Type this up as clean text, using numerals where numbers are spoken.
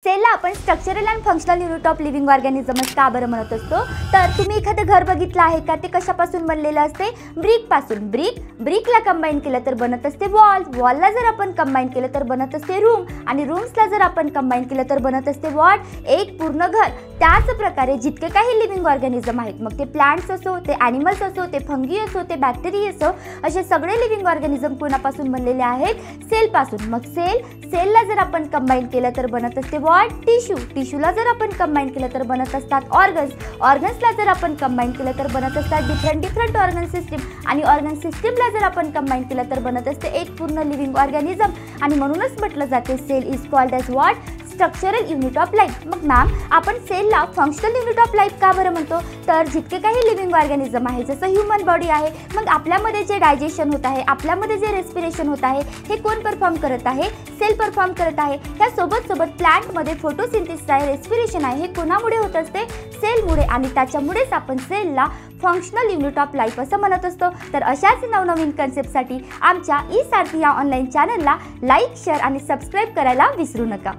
सेलला आपण structural and functional unit of living organisms का बरं म्हणत असतो तर तुम्ही एखादं घर बघितलं आहे का? ते कशापासून बनलेलं असते? ब्रिकपासून. ब्रिकला कंबाईन केलं तर बनत असते वॉलला जर आपण कंबाईन केलं तर बनत असते रूम आणि रूम्सला जर आपण कंबाईन केलं तर बनत असते एक पूर्ण घर. त्याच प्रकारे जितके काही लिव्हिंग ऑर्गॅनिझम आहेत, मग ते प्लांट्स असो, ते ॲनिमल्स असो, ते फंगी असो, ते बॅक्टेरिया असो, असे सगळे लिव्हिंग ऑर्गॅनिझम कोणापासून बनलेले आहेत? सेलपासून. मग सेलला जर आपण कंबाईन केलं तर बनत असते टिश्यूला जर आपण कंबाईन केलं तर बनत असतात ऑर्गन्सला जर आपण कंबाईन केलं तर बनत असतात डिफरंट ऑर्गन सिस्टीम आणि ऑर्गन सिस्टीमला जर आपण कंबाईन केलं तर बनत असते एक पूर्ण लिव्हिंग ऑर्गॅनिझम. आणि म्हणूनच म्हटलं जाते cell is called as structural unit of life. मग मॅम, आपण सेलला फंक्शनल युनिट ऑफ लाईफ का बरं म्हणतो? तर जितके काही लिव्हिंग ऑर्गॅनिझम आहे, जसं ह्युमन बॉडी आहे, मग आपल्यामध्ये जे डायजेशन होत आहे, आपल्यामध्ये जे रेस्पिरेशन होत आहे, हे कोण परफॉर्म करत आहे? सेल परफॉर्म करत आहे. ह्या सोबत प्लांटमध्ये फोटोसिंथेसिस आहे, रेस्पिरेशन आहे, हे कोणामुळे होत असते? सेलमुळे. आणि त्याच्यामुळेच आपण सेलला फंक्शनल युनिट ऑफ लाईफ असं म्हणत असतो. तर अशाच नवनवीन कन्सेप्टसाठी आमच्या ई सारथी या ऑनलाईन चॅनलला लाईक, शेअर आणि सबस्क्राईब करायला विसरू नका.